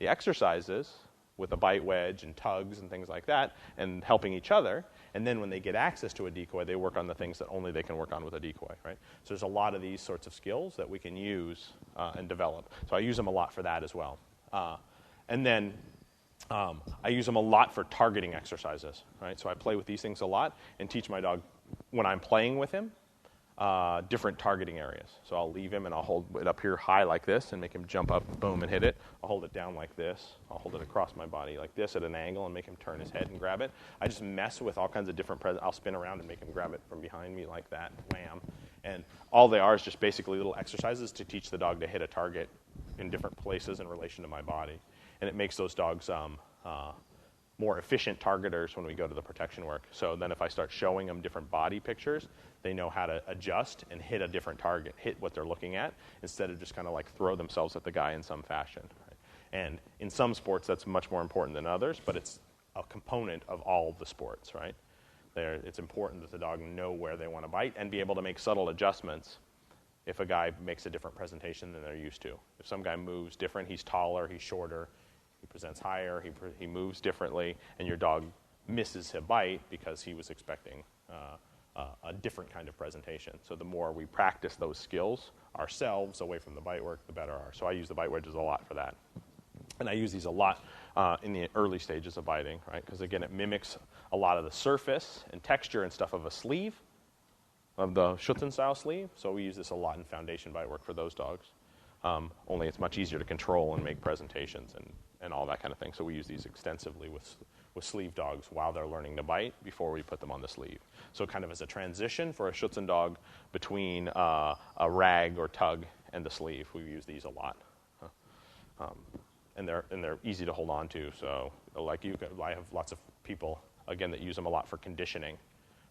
the exercises with a bite wedge and tugs and things like that, and helping each other. And then when they get access to a decoy, they work on the things that only they can work on with a decoy, right? So there's a lot of these sorts of skills that we can use and develop. So I use them a lot for that as well. And then I use them a lot for targeting exercises, right? So I play with these things a lot and teach my dog, when I'm playing with him, different targeting areas. So I'll leave him and I'll hold it up here high like this and make him jump up, boom, and hit it. I'll hold it down like this. I'll hold it across my body like this at an angle and make him turn his head and grab it. I just mess with all kinds of different I'll spin around and make him grab it from behind me like that, wham. And all they are is just basically little exercises to teach the dog to hit a target in different places in relation to my body. And it makes those dogs more efficient targeters when we go to the protection work. So then if I start showing them different body pictures, they know how to adjust and hit a different target, hit what they're looking at, instead of just kind of like throw themselves at the guy in some fashion. Right? And in some sports, that's much more important than others, but it's a component of all of the sports, right? It's important that the dog know where they want to bite and be able to make subtle adjustments if a guy makes a different presentation than they're used to. If some guy moves different, he's taller, he's shorter, he presents higher, he moves differently, and your dog misses a bite because he was expecting a different kind of presentation. So the more we practice those skills ourselves away from the bite work, the better are. So I use the bite wedges a lot for that. And I use these a lot in the early stages of biting, right? Because again, it mimics a lot of the surface and texture and stuff of a sleeve, of the Schutzen-style sleeve. So we use this a lot in foundation bite work for those dogs. Only it's much easier to control and make presentations and all that kind of thing. So we use these extensively with sleeve dogs while they're learning to bite before we put them on the sleeve. So kind of as a transition for a Schutzen dog between a rag or tug and the sleeve, we use these a lot. And they're easy to hold on to. So like I have lots of people, again, that use them a lot for conditioning,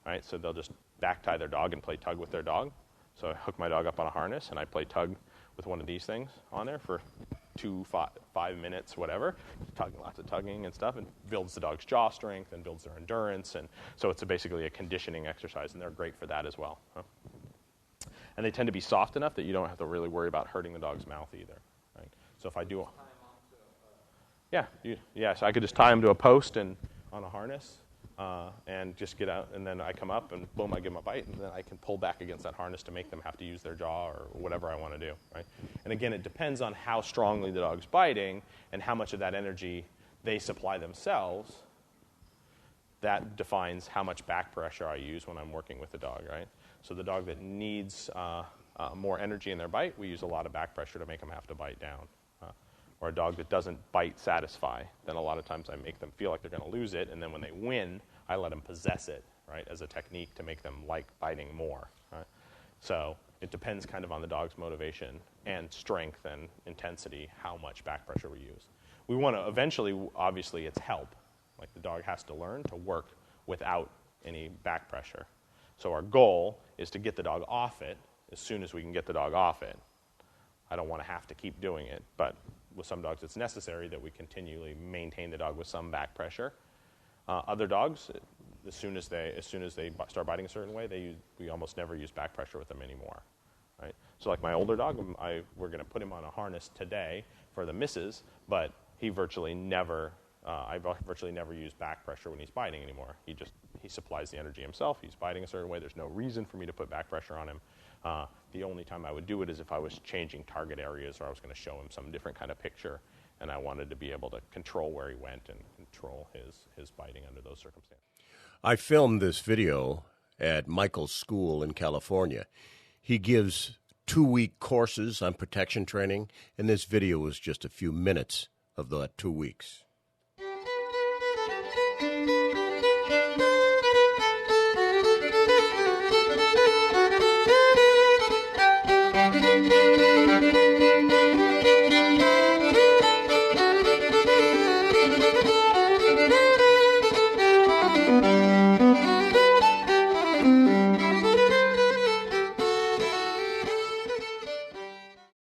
right? So they'll just back tie their dog and play tug with their dog. So I hook my dog up on a harness and I play tug with one of these things on there for 5 minutes, whatever, lots of tugging and stuff, and builds the dog's jaw strength and builds their endurance. And so it's basically a conditioning exercise, and they're great for that as well. And they tend to be soft enough that you don't have to really worry about hurting the dog's mouth either. Right? So if I do, so I could just tie them to a post and on a harness. And just get out, and then I come up, and boom, I give them a bite, and then I can pull back against that harness to make them have to use their jaw or whatever I want to do, right? And again, it depends on how strongly the dog's biting and how much of that energy they supply themselves. That defines how much back pressure I use when I'm working with the dog, right? So the dog that needs more energy in their bite, we use a lot of back pressure to make them have to bite down. Or a dog that doesn't bite satisfy, then a lot of times I make them feel like they're going to lose it, and then when they win, I let them possess it, right, as a technique to make them like biting more, right? So it depends kind of on the dog's motivation and strength and intensity, how much back pressure we use. We want to eventually, obviously, it's help. Like the dog has to learn to work without any back pressure. So our goal is to get the dog off it as soon as we can get the dog off it. I don't want to have to keep doing it, but with some dogs it's necessary that we continually maintain the dog with some back pressure. Other dogs, as soon as they start biting a certain way, we almost never use back pressure with them anymore. Right? So like my older dog, we're going to put him on a harness today for the misses, but he virtually never, I virtually never use back pressure when he's biting anymore. He supplies the energy himself. He's biting a certain way. There's no reason for me to put back pressure on him. The only time I would do it is if I was changing target areas or I was going to show him some different kind of picture and I wanted to be able to control where he went and control his biting under those circumstances. I filmed this video at Michael's school in California. He gives 2-week courses on protection training, and this video was just a few minutes of that 2 weeks.